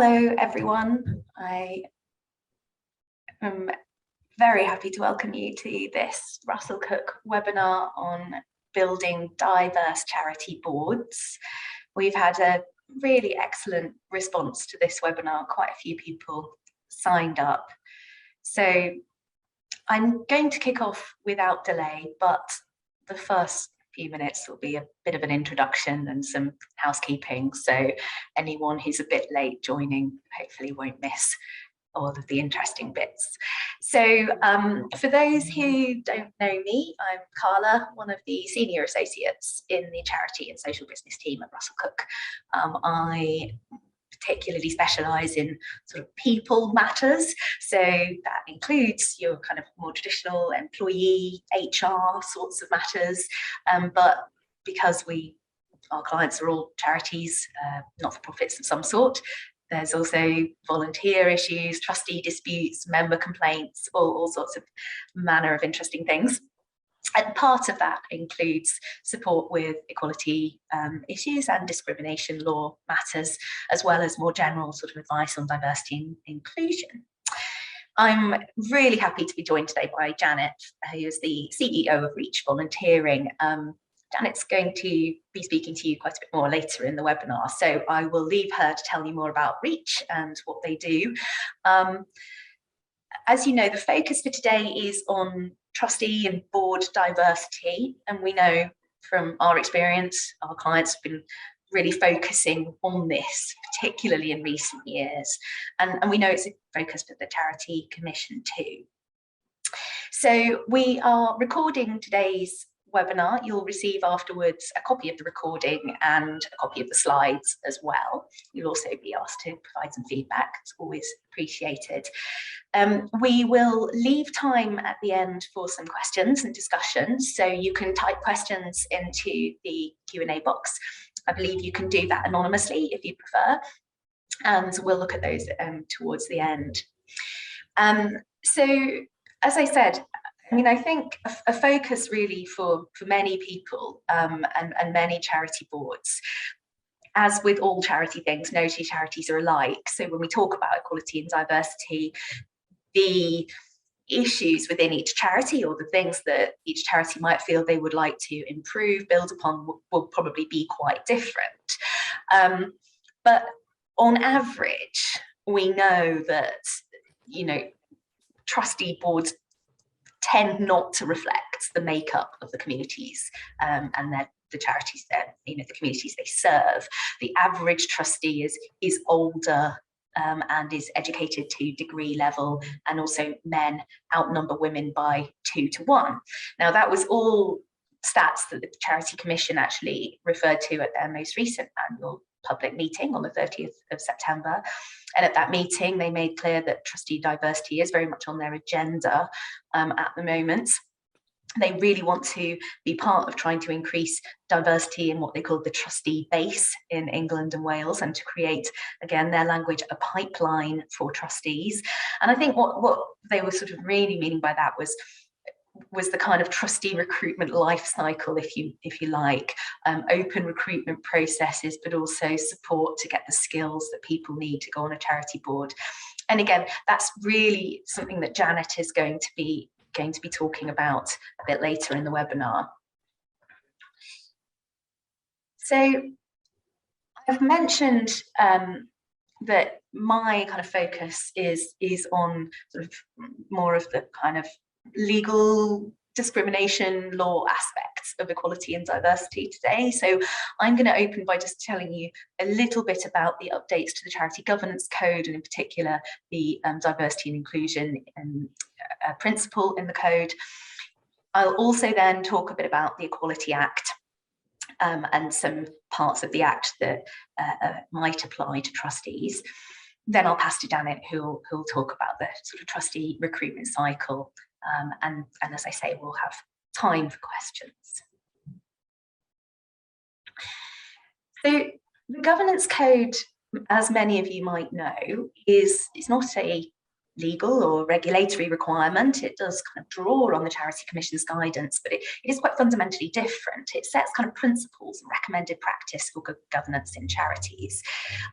Hello everyone, I am very happy to welcome you to this Russell-Cooke webinar on building diverse charity boards. We've had a really excellent response to this webinar, quite a few people signed up. So I'm going to kick off without delay, but the first few minutes will be a bit of an introduction and some housekeeping, so anyone who's a bit late joining hopefully won't miss all of the interesting bits. So for those who don't know me, I'm Carla, one of the senior associates in the charity and social business team at Russell-Cooke. I particularly specialise in sort of people matters, so that includes your kind of more traditional employee HR sorts of matters, but because our clients are all charities, not-for-profits of some sort, there's also volunteer issues, trustee disputes, member complaints, all sorts of manner of interesting things. And part of that includes support with equality issues and discrimination law matters, as well as more general sort of advice on diversity and inclusion. I'm really happy to be joined today by Janet, who is the CEO of Reach Volunteering. Janet's going to be speaking to you quite a bit more later in the webinar, so I will leave her to tell you more about Reach and what they do. As you know, the focus for today is on trustee and board diversity, and we know from our experience, our clients have been really focusing on this, particularly in recent years, and we know it's a focus for the Charity Commission too. So we are recording today's webinar. You'll receive afterwards a copy of the recording and a copy of the slides as well. You'll also be asked to provide some feedback. It's always appreciated. We will leave time at the end for some questions and discussions, so you can type questions into the Q&A box. I believe you can do that anonymously if you prefer, and we'll look at those towards the end. So, as I said, I mean, I think a focus really for many people and many charity boards, as with all charity things, no two charities are alike. So when we talk about equality and diversity, the issues within each charity or the things that each charity might feel they would like to improve, build upon, will probably be quite different. But on average, we know that, you know, trustee boards tend not to reflect the makeup of the communities and the charities that, you know, the communities they serve. The average trustee is older and is educated to degree level, and also men outnumber women by 2 to 1. Now, that was all stats that the Charity Commission actually referred to at their most recent annual public meeting on the 30th of September. And at that meeting, they made clear that trustee diversity is very much on their agenda at the moment. They really want to be part of trying to increase diversity in what they call the trustee base in England and Wales, and to create, again, their language, a pipeline for trustees. And I think what they were sort of really meaning by that was the kind of trustee recruitment life cycle, if you like, open recruitment processes, but also support to get the skills that people need to go on a charity board. And again, that's really something that Janet is going to be talking about a bit later in the webinar. So I've mentioned that my kind of focus is on sort of more of the kind of legal discrimination law aspects of equality and diversity today. So I'm going to open by just telling you a little bit about the updates to the Charity Governance Code, and in particular the diversity and inclusion principle in the code. I'll also then talk a bit about the Equality Act and some parts of the Act that might apply to trustees. Then I'll pass to Janet, who'll talk about the sort of trustee recruitment cycle. And as I say, we'll have time for questions. So the governance code, as many of you might know, is not a legal or regulatory requirement. It does kind of draw on the Charity Commission's guidance, but it is quite fundamentally different. It sets kind of principles and recommended practice for good governance in charities.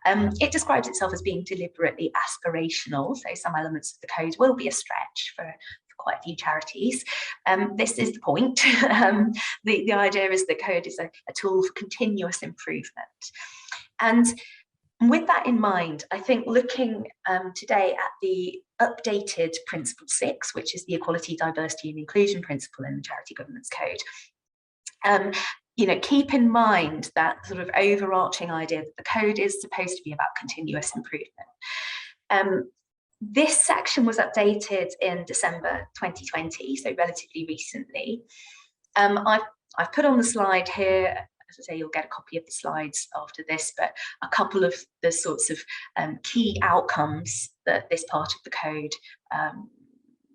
It describes itself as being deliberately aspirational, so some elements of the code will be a stretch for quite a few charities. This is the point. The idea is the code is a tool for continuous improvement. And with that in mind, I think looking today at the updated Principle 6, which is the Equality, Diversity and Inclusion principle in the Charity Governance Code, keep in mind that sort of overarching idea that the code is supposed to be about continuous improvement. This section was updated in December 2020, so relatively recently. I've put on the slide here, as I say, you'll get a copy of the slides after this, but a couple of the sorts of key outcomes that this part of the code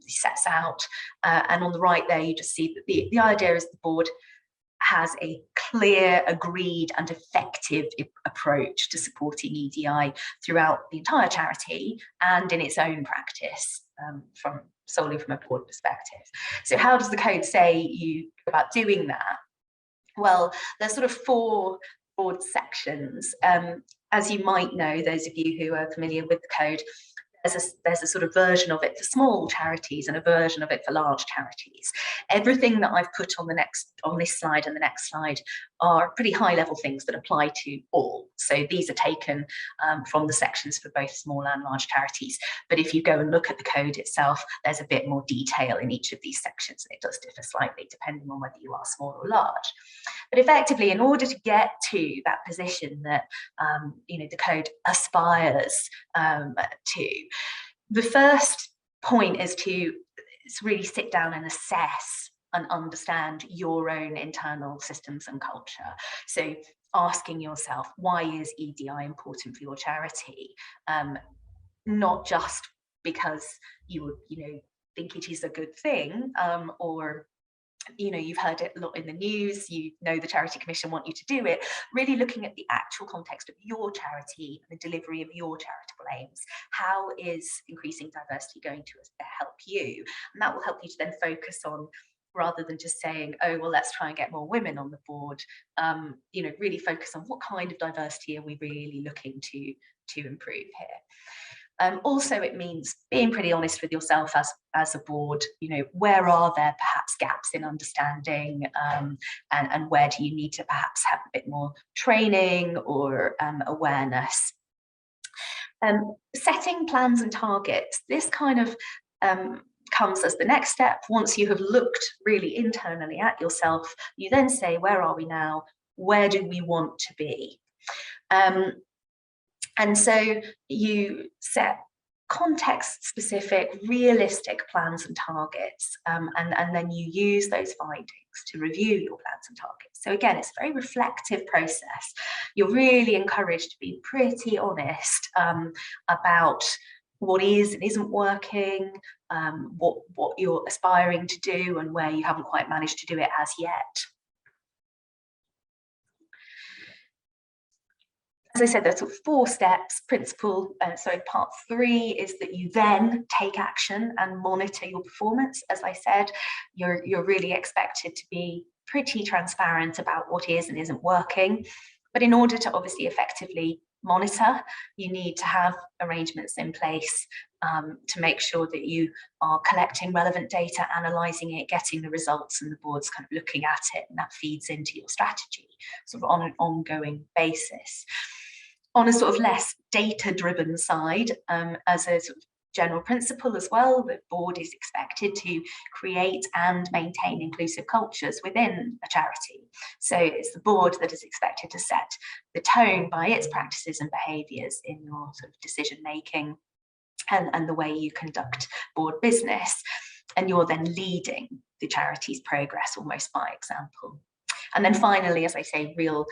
sets out. And on the right there, you just see that the idea is the board has a clear, agreed and effective approach to supporting EDI throughout the entire charity and in its own practice solely from a board perspective. So how does the code say about doing that? Well, there's sort of 4 broad sections. As you might know, those of you who are familiar with the code, there's a sort of version of it for small charities and a version of it for large charities. Everything that I've put on this slide and the next slide are pretty high level things that apply to all. So these are taken from the sections for both small and large charities. But if you go and look at the code itself, there's a bit more detail in each of these sections, and it does differ slightly depending on whether you are small or large. But effectively, in order to get to that position that the code aspires to, the first point is to really sit down and assess and understand your own internal systems and culture. So asking yourself, why is EDI important for your charity? Not just because you think it is a good thing, or you've heard it a lot in the news, the Charity Commission want you to do it. Really looking at the actual context of your charity and the delivery of your charitable aims. How is increasing diversity going to help you? And that will help you to then focus on, rather than just saying, oh, well, let's try and get more women on the board, really focus on what kind of diversity are we really looking to improve here. Also, it means being pretty honest with yourself as a board. Where are there perhaps gaps in understanding, and where do you need to perhaps have a bit more training or awareness? Setting plans and targets. This kind of comes as the next step. Once you have looked really internally at yourself, you then say, where are we now? Where do we want to be? And so you set context-specific, realistic plans and targets, and then you use those findings to review your plans and targets. So again, it's a very reflective process. You're really encouraged to be pretty honest about what is and isn't working, what you're aspiring to do, and where you haven't quite managed to do it as yet. As I said, there's sort of 4 steps. Part 3 is that you then take action and monitor your performance. As I said, you're really expected to be pretty transparent about what is and isn't working. But in order to obviously effectively monitor, you need to have arrangements in place to make sure that you are collecting relevant data, analysing it, getting the results, and the board's kind of looking at it, and that feeds into your strategy sort of on an ongoing basis. On a sort of less data-driven side, as a sort of general principle as well, the board is expected to create and maintain inclusive cultures within a charity. So it's the board that is expected to set the tone by its practices and behaviours in your sort of decision-making and the way you conduct board business. And you're then leading the charity's progress almost by example. And then finally, as I say, real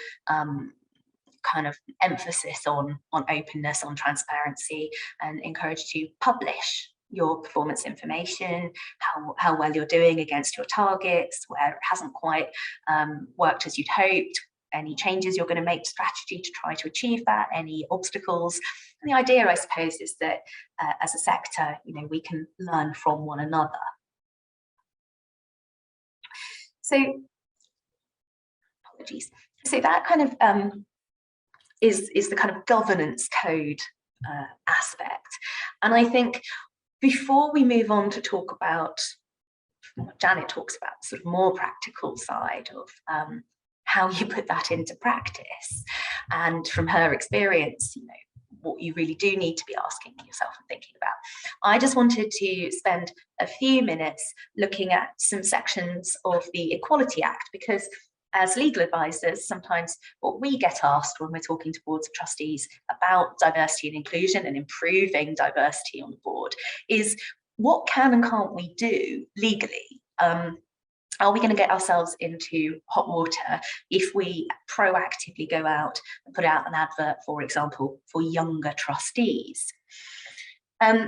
kind of emphasis on openness, on transparency, and encourage to publish your performance information, how well you're doing against your targets, where it hasn't quite worked as you'd hoped, any changes you're going to make to strategy to try to achieve that, any obstacles. And the idea, I suppose, is that as a sector, we can learn from one another. So, apologies. So that kind of is the kind of governance code aspect. And I think before we move on to talk about what Janet talks about, sort of more practical side of how you put that into practice, and from her experience, what you really do need to be asking yourself and thinking about. I just wanted to spend a few minutes looking at some sections of the Equality Act, because as legal advisors, sometimes what we get asked when we're talking to boards of trustees about diversity and inclusion and improving diversity on the board is, what can and can't we do legally? Are we going to get ourselves into hot water if we proactively go out and put out an advert, for example, for younger trustees?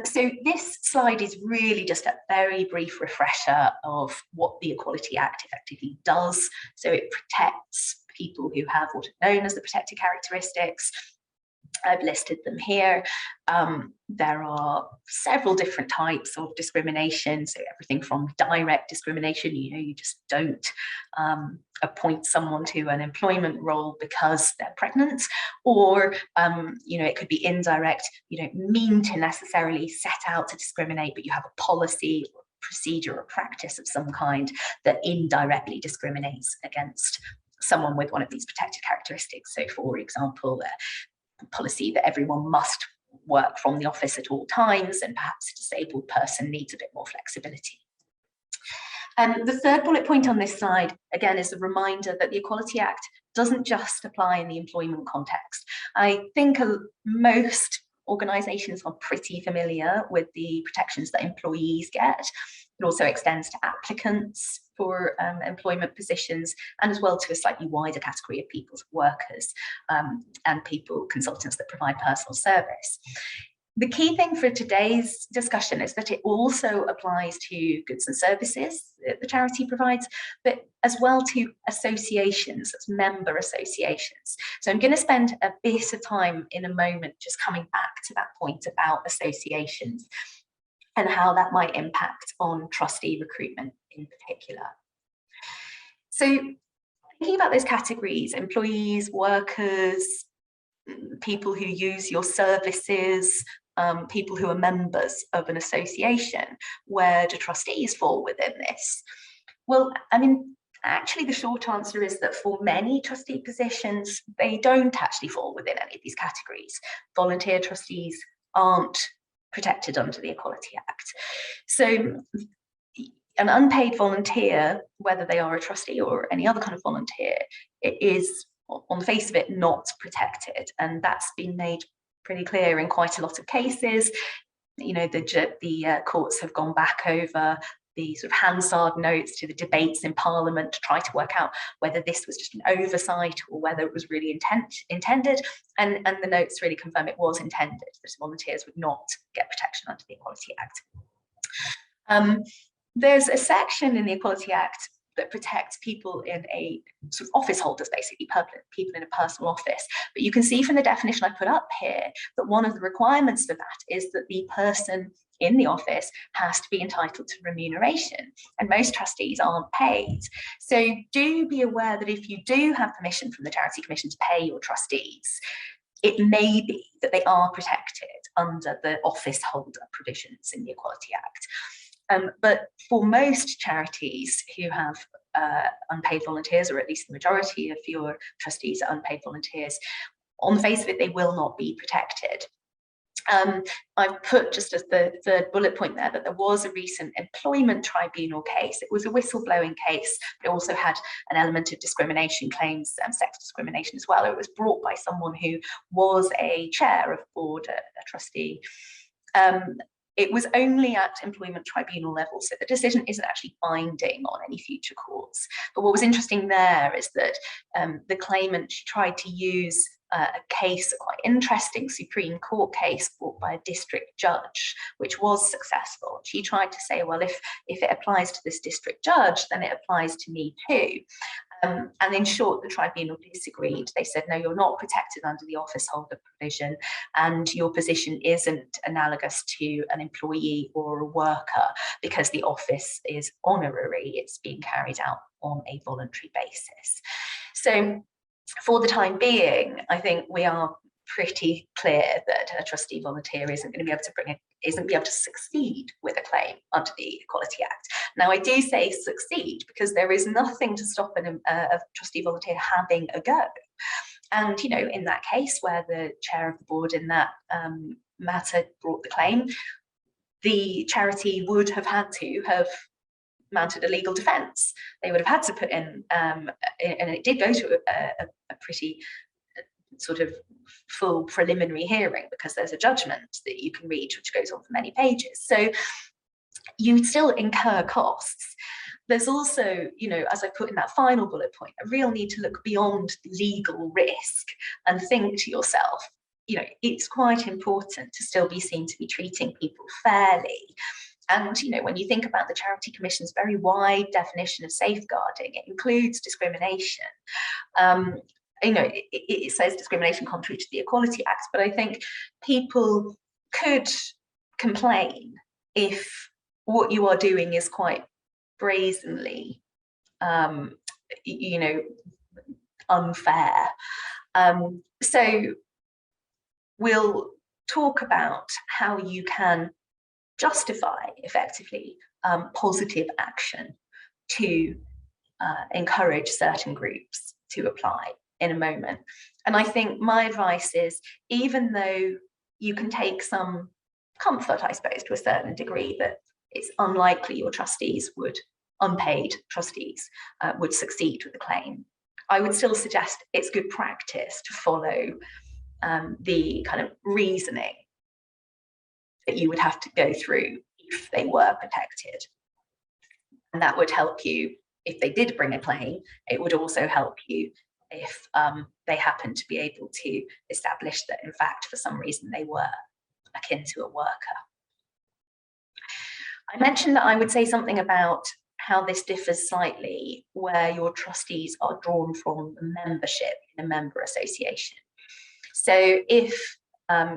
So this slide is really just a very brief refresher of what the Equality Act effectively does. So it protects people who have what are known as the protected characteristics. I've listed them here. There are several different types of discrimination, so everything from direct discrimination, you just don't appoint someone to an employment role because they're pregnant, or it could be indirect. You don't mean to necessarily set out to discriminate, but you have a policy or procedure or practice of some kind that indirectly discriminates against someone with one of these protected characteristics. So, for example, policy that everyone must work from the office at all times, and perhaps a disabled person needs a bit more flexibility. The third bullet point on this slide, again, is a reminder that the Equality Act doesn't just apply in the employment context. I think most organisations are pretty familiar with the protections that employees get. It also extends to applicants for employment positions, and as well to a slightly wider category of people, workers and consultants that provide personal service. The key thing for today's discussion is that it also applies to goods and services that the charity provides, but as well to associations, that's member associations. So I'm going to spend a bit of time in a moment just coming back to that point about associations and how that might impact on trustee recruitment in particular. So thinking about those categories, employees, workers, people who use your services, people who are members of an association, where do trustees fall within this? Well, actually the short answer is that for many trustee positions, they don't actually fall within any of these categories. Volunteer trustees aren't protected under the Equality Act. So an unpaid volunteer, whether they are a trustee or any other kind of volunteer, it is, on the face of it, not protected. And that's been made pretty clear in quite a lot of cases. The courts have gone back over the sort of Hansard notes to the debates in Parliament to try to work out whether this was just an oversight or whether it was really intended. And the notes really confirm it was intended, that volunteers would not get protection under the Equality Act. There's a section in the Equality Act that protects people in a sort of office holders, basically people in a personal office. But you can see from the definition I put up here that one of the requirements for that is that the person in the office has to be entitled to remuneration, and most trustees aren't paid. So do be aware that if you do have permission from the Charity Commission to pay your trustees, it may be that they are protected under the office holder provisions in the Equality Act. But for most charities who have unpaid volunteers, or at least the majority of your trustees are unpaid volunteers, on the face of it, they will not be protected. I've put just as the third bullet point there that there was a recent employment tribunal case. It was a whistleblowing case, but it also had an element of discrimination claims, sex discrimination as well. It was brought by someone who was a chair of board, a trustee. It was only at employment tribunal level, so the decision isn't actually binding on any future courts. But what was interesting there is that the claimant tried to use a case, a quite interesting Supreme Court case brought by a district judge, which was successful. She tried to say, well, if it applies to this district judge, then it applies to me too. And in short, the tribunal disagreed. They said, no, you're not protected under the office holder provision, and your position isn't analogous to an employee or a worker because the office is honorary. It's being carried out on a voluntary basis. So for the time being, I think we are pretty clear that a trustee volunteer isn't going to be able to succeed with a claim under the Equality Act. Now, I do say succeed because there is nothing to stop a trustee volunteer having a go. And, you know, in that case where the chair of the board in that matter brought the claim, the charity would have had to have mounted a legal defence. They would have had to put in, and it did go to a pretty sort of full preliminary hearing because there's a judgment that you can read which goes on for many pages. So you still incur costs. There's also, you know, as I put in that final bullet point, a real need to look beyond legal risk and think to yourself, you know, it's quite important to still be seen to be treating people fairly. And, you know, when you think about the Charity Commission's very wide definition of safeguarding, it includes discrimination. You know, it says discrimination contrary to the Equality Act, but I think people could complain if what you are doing is quite brazenly, you know, unfair. So we'll talk about how you can justify effectively positive action to encourage certain groups to apply in a moment. And I think my advice is, even though you can take some comfort, I suppose, to a certain degree, that it's unlikely your trustees would, unpaid trustees, would succeed with the claim, I would still suggest it's good practice to follow the kind of reasoning that you would have to go through if they were protected. And that would help you if they did bring a claim. It would also help you if they happen to be able to establish that, in fact, for some reason they were akin to a worker. I mentioned that I would say something about how this differs slightly where your trustees are drawn from membership in a member association. So if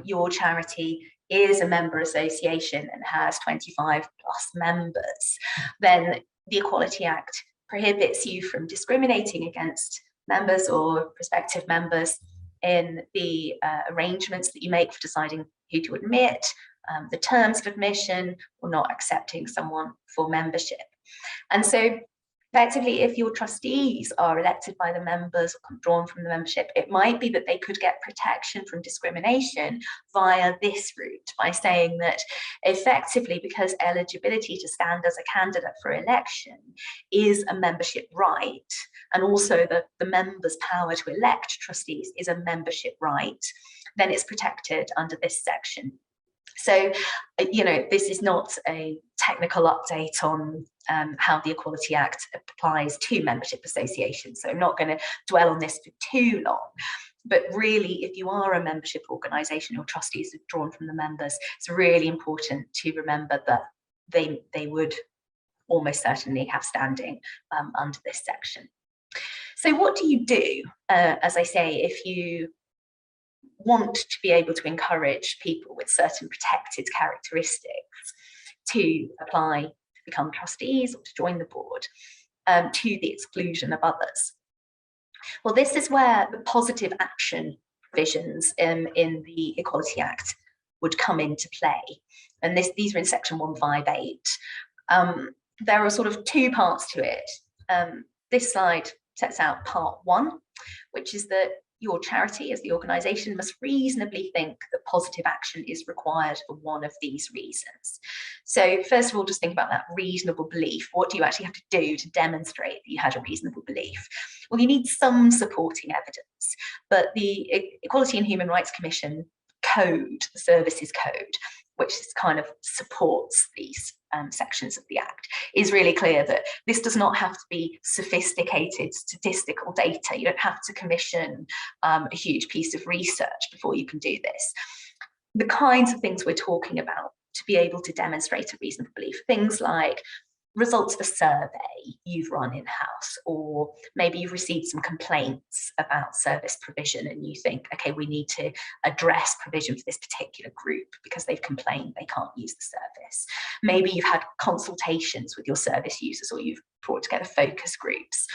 your charity is a member association and has 25 plus members, then the Equality Act prohibits you from discriminating against members or prospective members in the arrangements that you make for deciding who to admit, the terms of admission, or not accepting someone for membership. And so effectively, if your trustees are elected by the members or drawn from the membership, it might be that they could get protection from discrimination via this route, by saying that effectively, because eligibility to stand as a candidate for election is a membership right, and also the members' power to elect trustees is a membership right, then it's protected under this section. So, you know, this is not a technical update on how the Equality Act applies to membership associations, so I'm not going to dwell on this for too long. But really, if you are a membership organisation, your trustees are drawn from the members, it's really important to remember that they would almost certainly have standing under this section. So what do you do, as I say, if you want to be able to encourage people with certain protected characteristics to apply to become trustees or to join the board to the exclusion of others? Well, this is where the positive action provisions in the Equality Act would come into play. And these are in section 158. There are sort of two parts to it. This slide sets out part one, which is that your charity as the organisation must reasonably think that positive action is required for one of these reasons. So first of all, just think about that reasonable belief. What do you actually have to do to demonstrate that you had a reasonable belief? Well, you need some supporting evidence, but the Equality and Human Rights Commission code, the services code, which kind of supports these sections of the Act, is really clear that this does not have to be sophisticated statistical data. You don't have to commission a huge piece of research before you can do this. The kinds of things we're talking about to be able to demonstrate a reasonable belief, things like results of a survey you've run in-house, or maybe you've received some complaints about service provision and you think, okay, we need to address provision for this particular group because they've complained they can't use the service. Maybe you've had consultations with your service users, or you've brought together focus groups.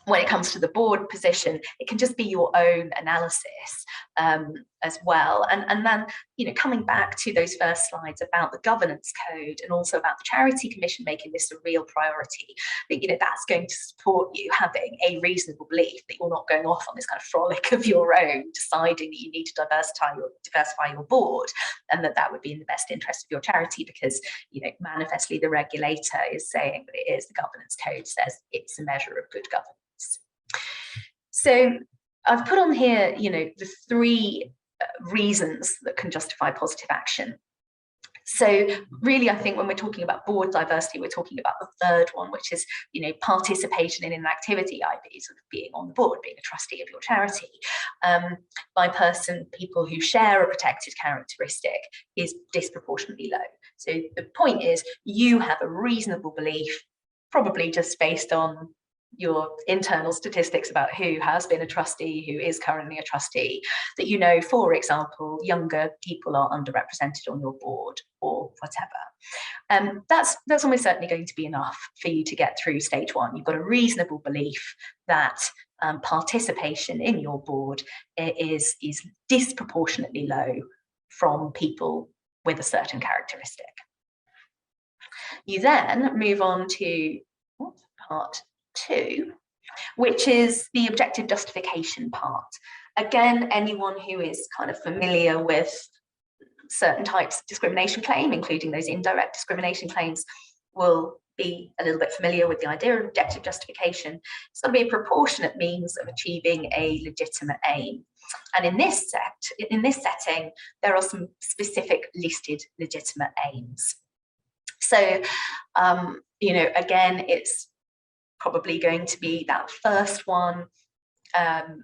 When it comes to the board position, it can just be your own analysis as well. And then, coming back to those first slides about the governance code and also about the Charity Commission making this a real priority, that's going to support you having a reasonable belief that you're not going off on this kind of frolic of your own, deciding that you need to diversify your board, and that would be in the best interest of your charity, because, manifestly the regulator is saying that it is, the governance code says it's a measure of good governance. So I've put on here, the three reasons that can justify positive action. So really, I think when we're talking about board diversity, we're talking about the third one, which is, participation in an activity, i.e. sort of being on the board, being a trustee of your charity, by people who share a protected characteristic is disproportionately low. So the point is, you have a reasonable belief, probably just based on your internal statistics about who has been a trustee, who is currently a trustee, that for example, younger people are underrepresented on your board or whatever. That's almost certainly going to be enough for you to get through stage one. You've got a reasonable belief that participation in your board is disproportionately low from people with a certain characteristic. You then move on to part 2, which is the objective justification part. Again, anyone who is kind of familiar with certain types of discrimination claim, including those indirect discrimination claims, will be a little bit familiar with the idea of objective justification. It's going to be a proportionate means of achieving a legitimate aim. And in this setting, there are some specific listed legitimate aims. So, again, it's probably going to be that first one, the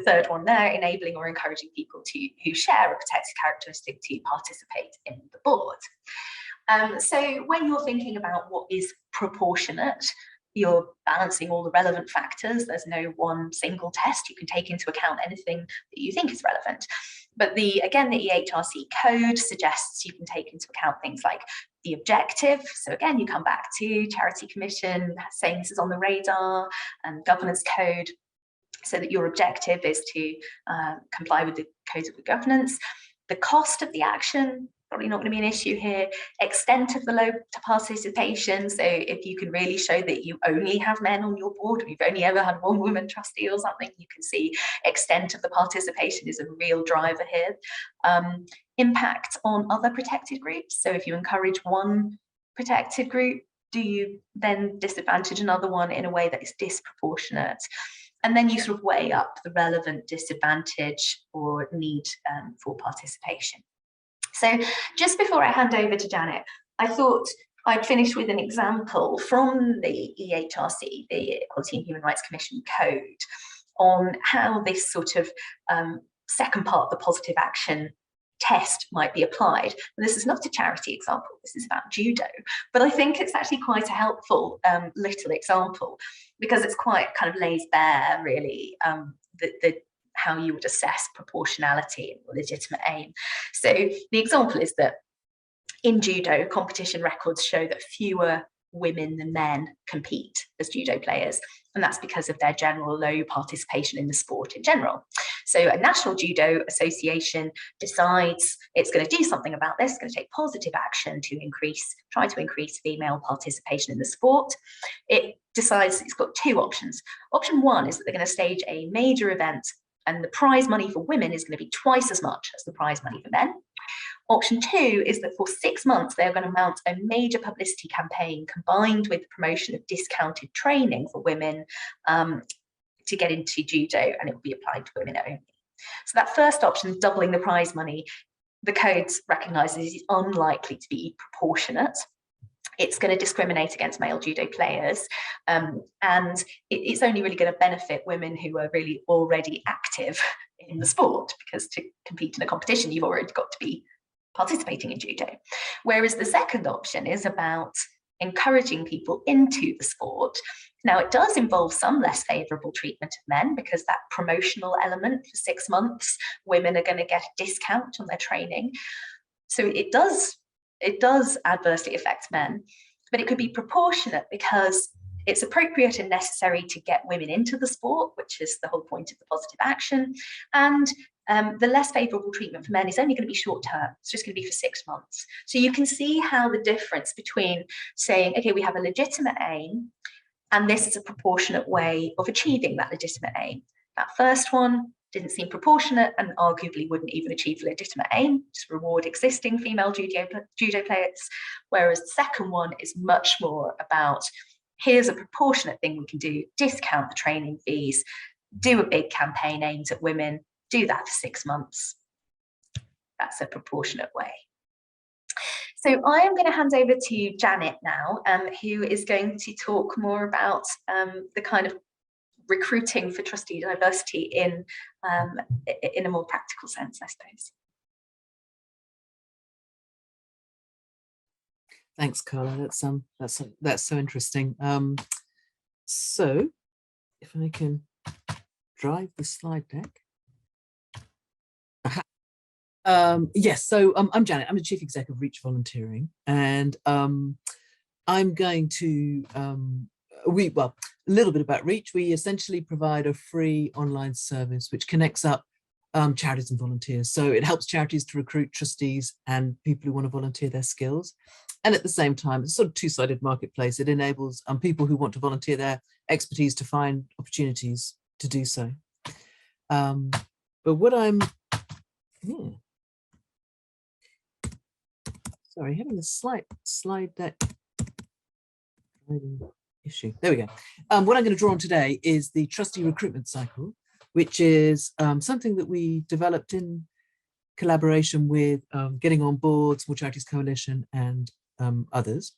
third one there, enabling or encouraging people who share a protected characteristic to participate in the board. So when you're thinking about what is proportionate, you're balancing all the relevant factors. There's no one single test. You can take into account anything that you think is relevant. But the EHRC code suggests you can take into account things like the objective. So again, you come back to Charity Commission saying this is on the radar, and governance code, so that your objective is to comply with the codes of good governance. The cost of the action, probably not going to be an issue here. Extent of the low participation. So if you can really show that you only have men on your board, or you've only ever had one woman trustee or something, you can see extent of the participation is a real driver here. Impact on other protected groups. So if you encourage one protected group, do you then disadvantage another one in a way that is disproportionate? And then you sort of weigh up the relevant disadvantage or need for participation. So just before I hand over to Janet, I thought I'd finish with an example from the EHRC, the Equality and Human Rights Commission code, on how this sort of second part of the positive action test might be applied. And this is not a charity example, this is about judo, but I think it's actually quite a helpful little example, because it's quite kind of lays bare really how you would assess proportionality and legitimate aim. So the example is that in judo, competition records show that fewer women than men compete as judo players, and that's because of their general low participation in the sport in general. So a National Judo Association decides it's going to do something about this, it's going to take positive action to try to increase female participation in the sport. It decides it's got two options. Option one is that they're going to stage a major event, and the prize money for women is going to be twice as much as the prize money for men. Option two is that for 6 months, they're going to mount a major publicity campaign combined with the promotion of discounted training for women to get into judo, and it will be applied to women only. So that first option, doubling the prize money, the codes recognises is unlikely to be proportionate. It's going to discriminate against male judo players, and it's only really going to benefit women who are really already active in the sport, because to compete in a competition, you've already got to be participating in judo. Whereas the second option is about encouraging people into the sport. Now, it does involve some less favourable treatment of men, because that promotional element for 6 months, women are going to get a discount on their training. So it does adversely affect men, but it could be proportionate, because it's appropriate and necessary to get women into the sport, which is the whole point of the positive action. And the less favourable treatment for men is only going to be short term. It's just going to be for 6 months. So you can see how the difference between saying, okay, we have a legitimate aim, and this is a proportionate way of achieving that legitimate aim. That first one didn't seem proportionate and arguably wouldn't even achieve the legitimate aim, just reward existing female judo players. Whereas the second one is much more about, here's a proportionate thing we can do, discount the training fees, do a big campaign aimed at women, do that for 6 months. That's a proportionate way. So I am going to hand over to Janet now, who is going to talk more about the kind of recruiting for trustee diversity in a more practical sense, I suppose. Thanks, Carla. That's so interesting. So if I can drive the slide deck. Yes, so I'm Janet. I'm the Chief Exec of Reach Volunteering, and I'm going to a little bit about Reach. We essentially provide a free online service which connects up charities and volunteers. So it helps charities to recruit trustees and people who want to volunteer their skills. And at the same time, it's sort of two-sided marketplace. It enables people who want to volunteer their expertise to find opportunities to do so. But what I'm sorry, having a slight slide deck issue. There we go. What I'm going to draw on today is the trustee recruitment cycle, which is something that we developed in collaboration with Getting On Board, Small Charities Coalition, and others.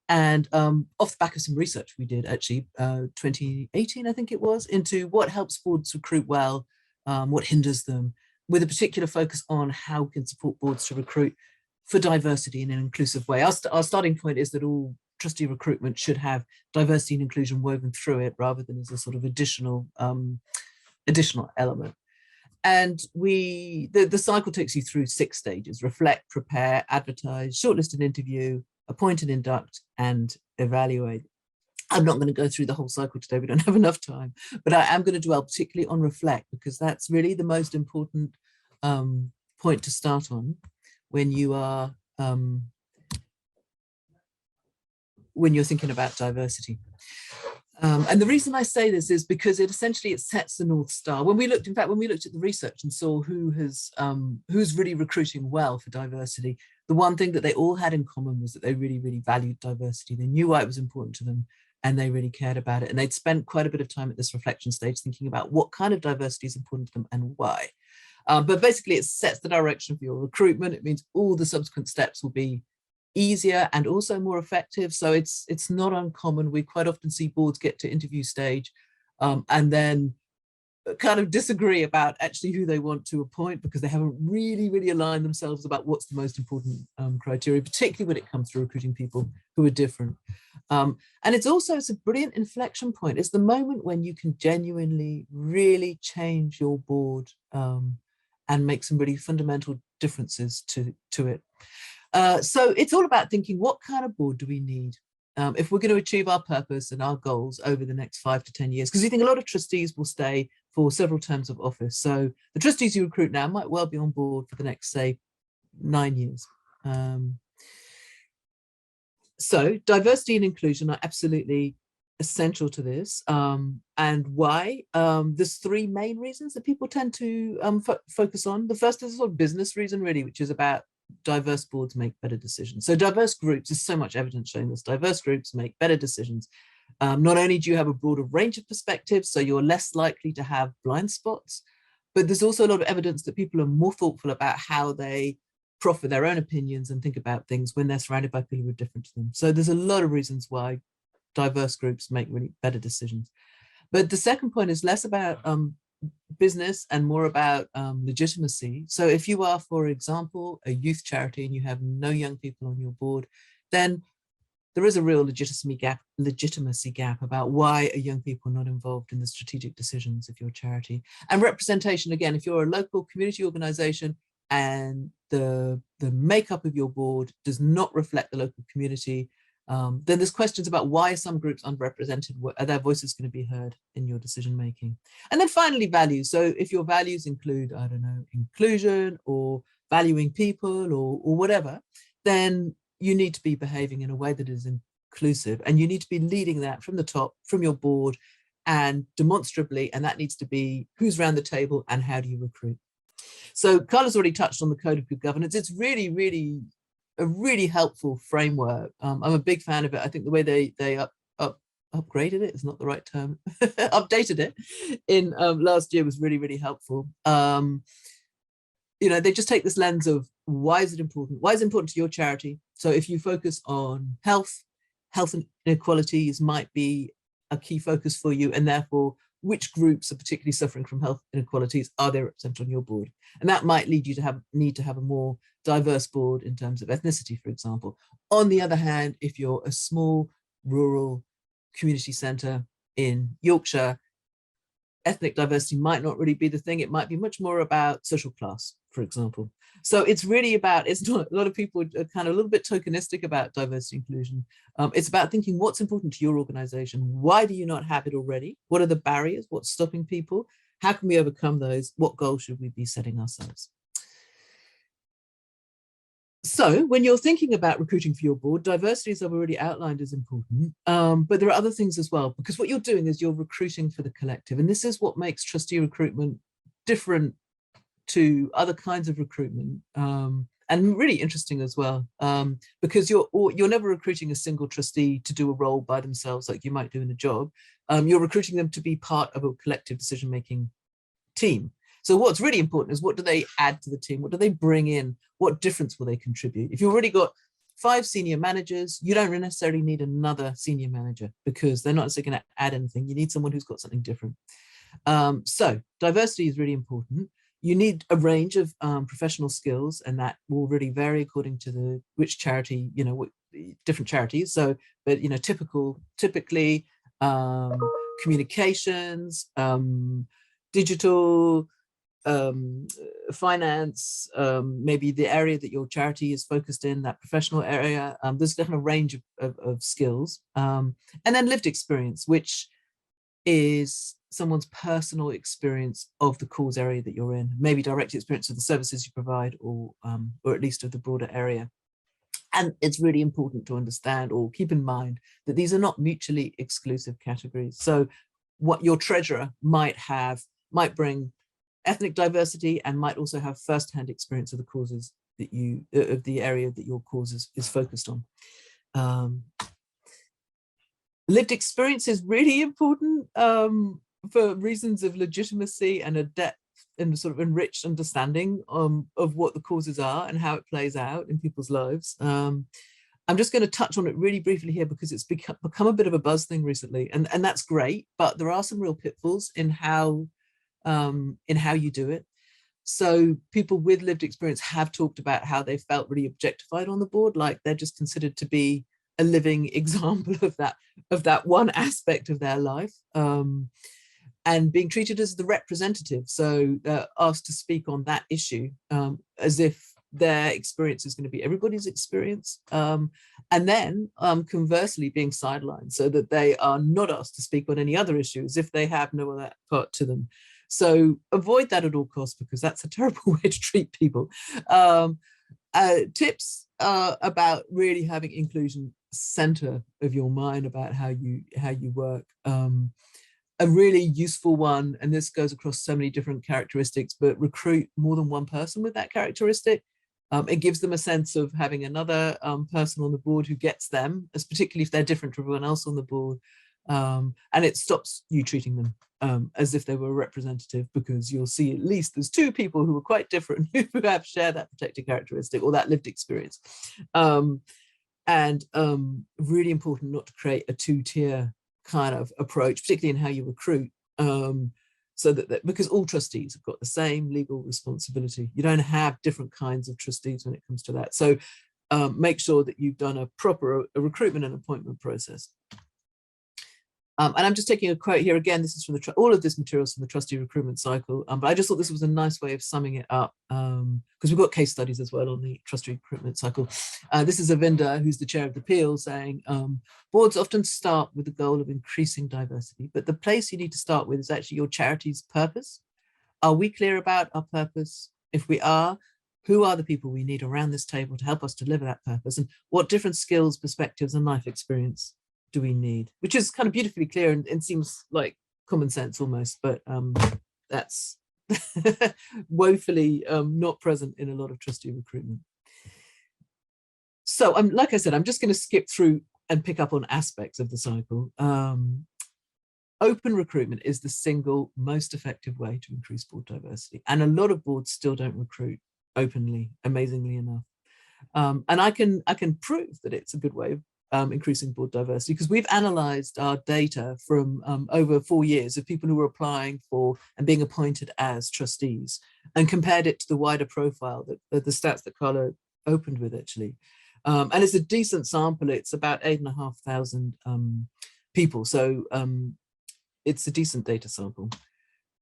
And off the back of some research we did, actually, 2018, I think it was, into what helps boards recruit well, what hinders them, with a particular focus on how we can support boards to recruit for diversity in an inclusive way. Our starting point is that all trustee recruitment should have diversity and inclusion woven through it, rather than as a sort of additional element. And the cycle takes you through 6 stages: reflect, prepare, advertise, shortlist and interview, appoint and induct, and evaluate. I'm not going to go through the whole cycle today, we don't have enough time, but I am going to dwell particularly on reflect, because that's really the most important point to start on when you are when you're thinking about diversity. And the reason I say this is because it sets the North Star. When we looked at the research and saw who's really recruiting well for diversity, the one thing that they all had in common was that they really, really valued diversity. They knew why it was important to them, and they really cared about it. And they'd spent quite a bit of time at this reflection stage thinking about what kind of diversity is important to them and why. But basically it sets the direction for your recruitment. It means all the subsequent steps will be easier and also more effective. So it's not uncommon. We quite often see boards get to interview stage and then kind of disagree about actually who they want to appoint, because they haven't really aligned themselves about what's the most important criteria, particularly when it comes to recruiting people who are different. And it's a brilliant inflection point. It's the moment when you can genuinely really change your board and make some really fundamental differences to it. So it's all about thinking, what kind of board do we need if we're going to achieve our purpose and our goals over the next 5 to 10 years? Because we think a lot of trustees will stay for several terms of office. So the trustees you recruit now might well be on board for the next, say, 9 years. So diversity and inclusion are absolutely essential to this. And why? There's 3 main reasons that people tend to focus on. The first is a sort of business reason, really, which is about diverse boards make better decisions. So diverse groups, there's so much evidence showing this, diverse groups make better decisions. Not only do you have a broader range of perspectives, so you're less likely to have blind spots, but there's also a lot of evidence that people are more thoughtful about how they proffer their own opinions and think about things when they're surrounded by people who are different to them. So there's a lot of reasons why diverse groups make really better decisions. But the second point is less about business and more about legitimacy. So if you are, for example, a youth charity and you have no young people on your board, then there is a real legitimacy gap about why are young people not involved in the strategic decisions of your charity. And representation, again, if you're a local community organization and the makeup of your board does not reflect the local community, then there's questions about why are some groups underrepresented? Are their voices going to be heard in your decision making? And then finally, values. So if your values include, I don't know, inclusion or valuing people or whatever, then you need to be behaving in a way that is inclusive, and you need to be leading that from the top, from your board, and demonstrably, and that needs to be who's around the table and how do you recruit. So Carla's already touched on the Code of Good Governance. It's really, really a really helpful framework. I'm a big fan of it. I think the way they upgraded it is not the right term, updated it in last year was really, really helpful. You know, they just take this lens of why is it important? Why is it important to your charity? So if you focus on health inequalities might be a key focus for you, and therefore which groups are particularly suffering from health inequalities are they represented on your board? And that might lead you to need to have a more diverse board in terms of ethnicity, for example. On the other hand, if you're a small rural community centre in Yorkshire, ethnic diversity might not really be the thing. It might be much more about social class, for example. So it's really about, it's not, a lot of people are kind of a little bit tokenistic about diversity inclusion. It's about thinking what's important to your organization. Why do you not have it already? What are the barriers? What's stopping people? How can we overcome those? What goals should we be setting ourselves? So when you're thinking about recruiting for your board, diversity, as I've already outlined, is important, but there are other things as well, because what you're doing is you're recruiting for the collective. And this is what makes trustee recruitment different to other kinds of recruitment, and really interesting as well, because you're never recruiting a single trustee to do a role by themselves like you might do in a job. You're recruiting them to be part of a collective decision-making team. So what's really important is what do they add to the team? What do they bring in? What difference will they contribute? If you've already got 5 senior managers, you don't necessarily need another senior manager because they're not necessarily going to add anything. You need someone who's got something different. So diversity is really important. You need a range of professional skills, and that will really vary according to which charity, you know, different charities. So, but you know, typically communications, digital, finance, maybe the area that your charity is focused in, that professional area. There's a kind of range of skills, and then lived experience, which is someone's personal experience of the cause area that you're in, maybe direct experience of the services you provide, or at least of the broader area. And it's really important to understand or keep in mind that these are not mutually exclusive categories. So what your treasurer might bring ethnic diversity and might also have first-hand experience of the causes that of the area that your cause is focused on. Lived experience is really important for reasons of legitimacy and a depth and sort of enriched understanding of what the causes are and how it plays out in people's lives. I'm just going to touch on it really briefly here because it's become a bit of a buzz thing recently, and that's great, but there are some real pitfalls in how you do it. So people with lived experience have talked about how they felt really objectified on the board, like they're just considered to be a living example of that one aspect of their life, and being treated as the representative, so asked to speak on that issue, as if their experience is going to be everybody's experience, and then conversely being sidelined so that they are not asked to speak on any other issue, as if they have no other part to them. So avoid that at all costs, because that's a terrible way to treat people. Tips about really having inclusion center of your mind about how you work. A really useful one, and this goes across so many different characteristics, but recruit more than one person with that characteristic. It gives them a sense of having another person on the board who gets them, as particularly if they're different to everyone else on the board. And it stops you treating them as if they were a representative, because you'll see at least there's 2 people who are quite different who have shared that protected characteristic or that lived experience. And really important not to create a 2-tier kind of approach, particularly in how you recruit. so that because all trustees have got the same legal responsibility. You don't have different kinds of trustees when it comes to that. So make sure that you've done a proper recruitment and appointment process. And I'm just taking a quote here again. This is from all of this materials from the trustee recruitment cycle. But I just thought this was a nice way of summing it up, because we've got case studies as well on the trustee recruitment cycle. This is Avinda, who's the chair of the appeal, saying boards often start with the goal of increasing diversity, but the place you need to start with is actually your charity's purpose. Are we clear about our purpose? If we are, who are the people we need around this table to help us deliver that purpose? And what different skills, perspectives, and life experience do we need? Which is kind of beautifully clear and seems like common sense almost, but that's woefully not present in a lot of trustee recruitment. So like I said, I'm just going to skip through and pick up on aspects of the cycle. Open recruitment is the single most effective way to increase board diversity. And a lot of boards still don't recruit openly, amazingly enough. And I can prove that it's a good way of increasing board diversity, because we've analysed our data from over 4 years of people who were applying for and being appointed as trustees, and compared it to the wider profile, that the stats that Carla opened with actually. And it's a decent sample. It's about 8,500 people. So it's a decent data sample.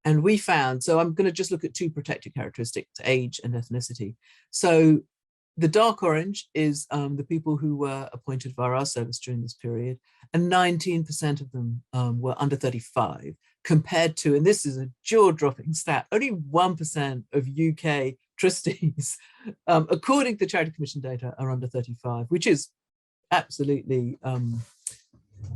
And we found, so I'm going to just look at 2 protected characteristics, age and ethnicity. So the dark orange is the people who were appointed via our service during this period, and 19% of them were under 35, compared to, and this is a jaw-dropping stat, only 1% of UK trustees, according to Charity Commission data, are under 35, which is absolutely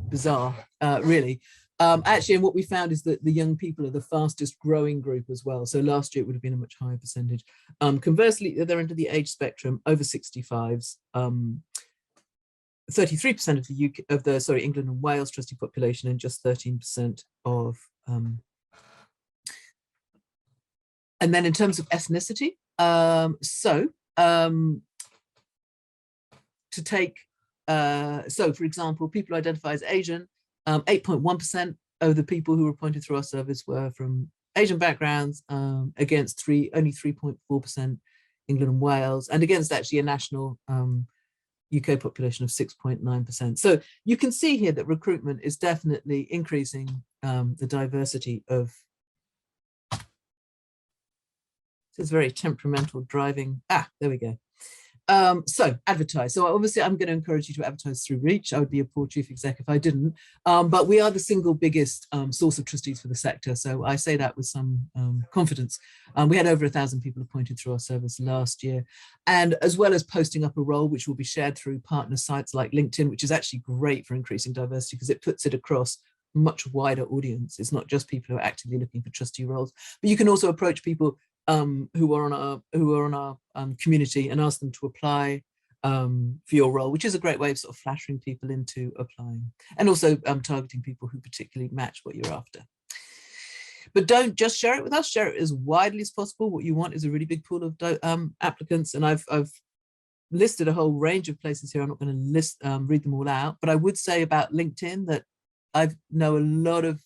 bizarre, really. Actually, and what we found is that the young people are the fastest growing group as well. So last year it would have been a much higher percentage. Conversely, at the other end of the age spectrum, over 65s, 33% of the England and Wales trustee population, and just 13% of. And then in terms of ethnicity, to take, so for example, people who identify as Asian, 8.1% of the people who were appointed through our service were from Asian backgrounds, against only 3.4% England and Wales, and against actually a national UK population of 6.9%. So you can see here that recruitment is definitely increasing the diversity of, this is very temperamental driving. There we go. So advertise. So obviously I'm going to encourage you to advertise through Reach. I would be a poor chief exec if I didn't. But we are the single biggest source of trustees for the sector. So I say that with some confidence. We had over 1,000 people appointed through our service last year. And as well as posting up a role, which will be shared through partner sites like LinkedIn, which is actually great for increasing diversity because it puts it across a much wider audience. It's not just people who are actively looking for trustee roles, but you can also approach people who are on our community and ask them to apply for your role, which is a great way of sort of flattering people into applying, and also targeting people who particularly match what you're after. But don't just share it with us, share it as widely as possible. What you want is a really big pool of applicants, and I've listed a whole range of places here. I'm not going to read them all out, but I would say about LinkedIn that I know a lot of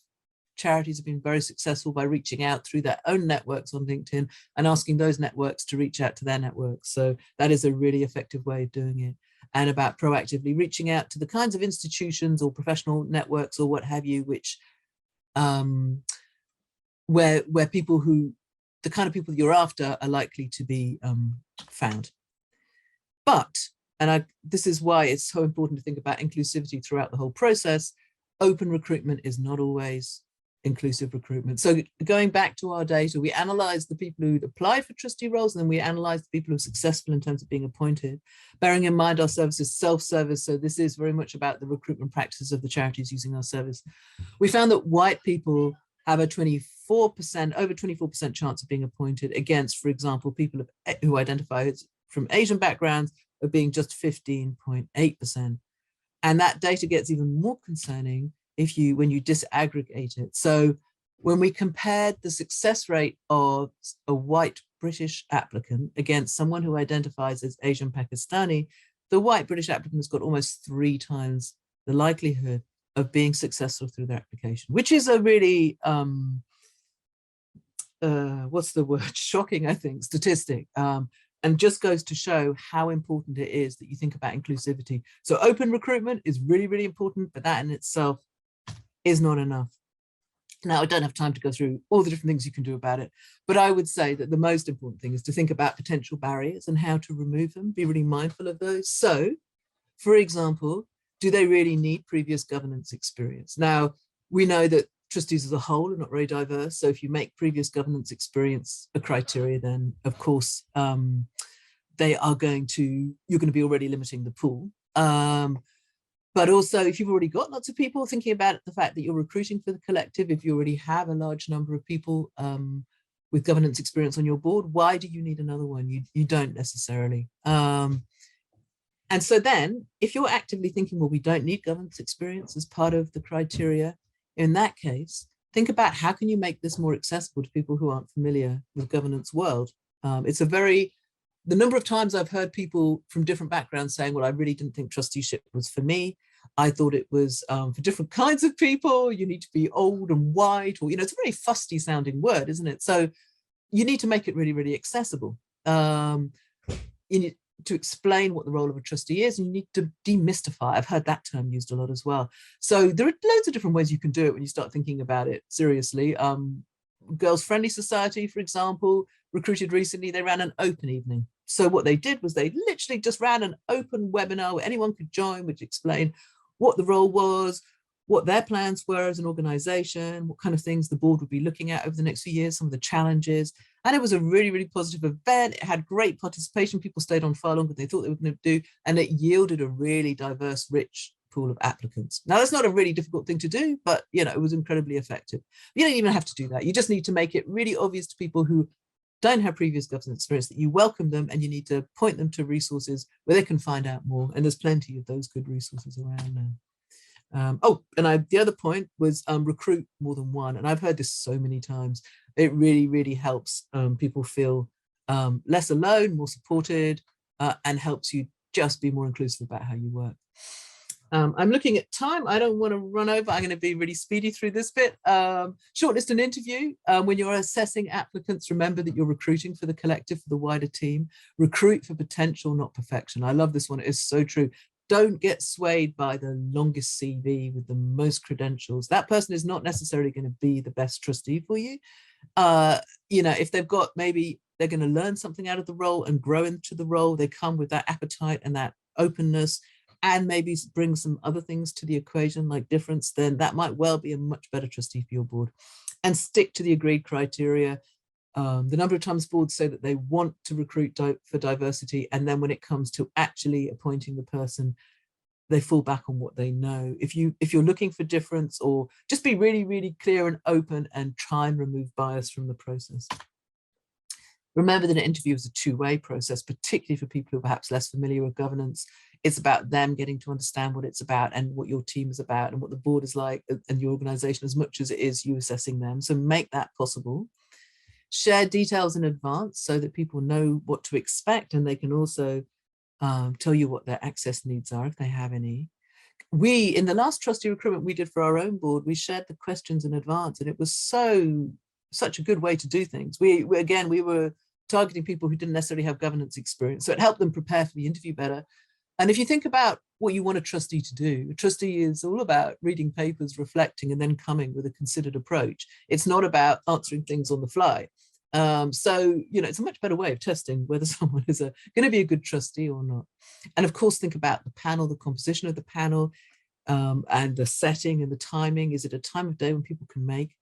charities have been very successful by reaching out through their own networks on LinkedIn and asking those networks to reach out to their networks. So that is a really effective way of doing it. And about proactively reaching out to the kinds of institutions or professional networks or what have you, which where people who, the kind of people you're after are likely to be found. But, and this is why it's so important to think about inclusivity throughout the whole process, open recruitment is not always inclusive recruitment. So going back to our data, we analysed the people who'd applied for trustee roles, and then we analysed the people who were successful in terms of being appointed, bearing in mind our service is self-service. So this is very much about the recruitment practices of the charities using our service. We found that white people have a 24%, over 24% chance of being appointed against, for example, people who identify as from Asian backgrounds of being just 15.8%. And that data gets even more concerning when you disaggregate it. So when we compared the success rate of a white British applicant against someone who identifies as Asian Pakistani, the white British applicant has got almost 3 times the likelihood of being successful through their application, which is a really what's the word, shocking, I think, statistic, and just goes to show how important it is that you think about inclusivity. So open recruitment is really, really important, but that in itself is not enough. Now, I don't have time to go through all the different things you can do about it, but I would say that the most important thing is to think about potential barriers and how to remove them, be really mindful of those. So, for example, do they really need previous governance experience? Now, we know that trustees as a whole are not very diverse. So if you make previous governance experience a criteria, then of course, you're going to be already limiting the pool. But also, if you've already got lots of people, thinking about the fact that you're recruiting for the collective, if you already have a large number of people with governance experience on your board, why do you need another one? You don't necessarily. And so then, if you're actively thinking, well, we don't need governance experience as part of the criteria, in that case, think about how can you make this more accessible to people who aren't familiar with governance world. The number of times I've heard people from different backgrounds saying, well, I really didn't think trusteeship was for me. I thought it was for different kinds of people. You need to be old and white, or, it's a very fusty sounding word, isn't it? So you need to make it really, really accessible. You need to explain what the role of a trustee is, and you need to demystify. I've heard that term used a lot as well. So there are loads of different ways you can do it when you start thinking about it seriously. Girls Friendly Society, for example, recruited recently, they ran an open evening. So what they did was they literally just ran an open webinar where anyone could join, which explained what the role was, what their plans were as an organization, what kind of things the board would be looking at over the next few years, some of the challenges. And it was a really, really positive event. It had great participation. People stayed on far longer than they thought they were going to do, and it yielded a really diverse, rich pool of applicants. Now, that's not a really difficult thing to do, but it was incredibly effective. You don't even have to do that. You just need to make it really obvious to people who don't have previous governance experience that you welcome them, and you need to point them to resources where they can find out more. And there's plenty of those good resources around now. The other point was recruit more than one. And I've heard this so many times. It really, really helps people feel less alone, more supported, and helps you just be more inclusive about how you work. I'm looking at time. I don't want to run over. I'm going to be really speedy through this bit. Shortlist and interview. When you're assessing applicants, remember that you're recruiting for the collective, for the wider team. Recruit for potential, not perfection. I love this one. It is so true. Don't get swayed by the longest CV with the most credentials. That person is not necessarily going to be the best trustee for you. If they've got, maybe they're going to learn something out of the role and grow into the role. They come with that appetite and that openness, and maybe bring some other things to the equation like difference, then that might well be a much better trustee for your board. And stick to the agreed criteria. The number of times boards say that they want to recruit for diversity, and then when it comes to actually appointing the person, they fall back on what they know. If you're looking for difference, or just be really, really clear and open and try and remove bias from the process. Remember that an interview is a two-way process, particularly for people who are perhaps less familiar with governance. It's about them getting to understand what it's about and what your team is about and what the board is like and your organization, as much as it is you assessing them. So make that possible. Share details in advance so that people know what to expect, and they can also tell you what their access needs are if they have any. In the last trustee recruitment we did for our own board, we shared the questions in advance, and it was such a good way to do things. We were targeting people who didn't necessarily have governance experience, so it helped them prepare for the interview better. And if you think about what you want a trustee to do, a trustee is all about reading papers, reflecting, and then coming with a considered approach. It's not about answering things on the fly. It's a much better way of testing whether someone is going to be a good trustee or not. And of course, think about the panel, the composition of the panel, and the setting and the timing. Is it a time of day when people can make?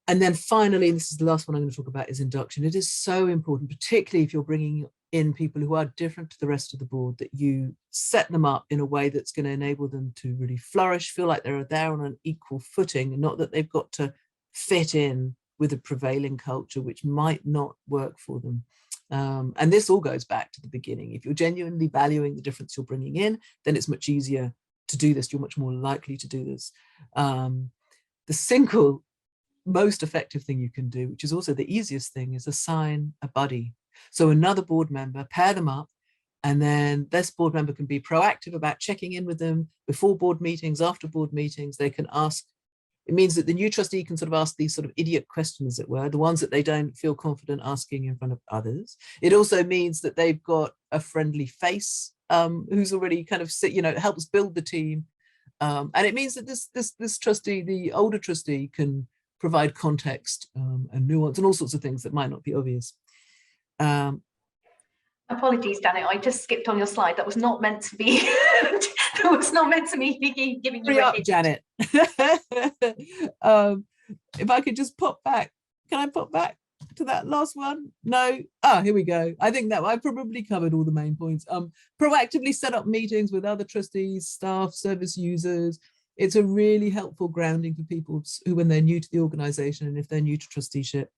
And then finally, and this is the last one I'm going to talk about, is induction. It is so important, particularly if you're bringing in people who are different to the rest of the board, that you set them up in a way that's going to enable them to really flourish, feel like they're there on an equal footing, and not that they've got to fit in with a prevailing culture, which might not work for them. And this all goes back to the beginning. If you're genuinely valuing the difference you're bringing in, then it's much easier to do this. You're much more likely to do this. The single most effective thing you can do, which is also the easiest thing, is assign a buddy. So another board member, pair them up, and then this board member can be proactive about checking in with them before board meetings, after board meetings. They can ask It means that the new trustee can sort of ask these sort of idiot questions, as it were, the ones that they don't feel confident asking in front of others. It also means that they've got a friendly face who's already kind of, helps build the team. And it means that this trustee, the older trustee, can provide context and nuance and all sorts of things that might not be obvious. Apologies, Janet, I just skipped on your slide. That was not meant to be. That was not meant to be giving you a hint. Janet. If I could just pop back, can I pop back to that last one? No. Here we go. I think that I probably covered all the main points. Proactively set up meetings with other trustees, staff, service users. It's a really helpful grounding for people who, when they're new to the organization and if they're new to trusteeship.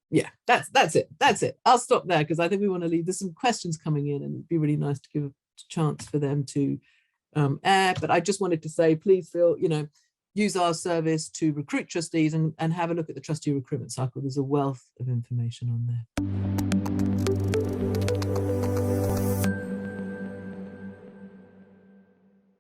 Yeah, that's it. I'll stop there because I think we want to leave. There's some questions coming in and it'd be really nice to give a chance for them to air. But I just wanted to say, please feel, use our service to recruit trustees and have a look at the trustee recruitment cycle. There's a wealth of information on there.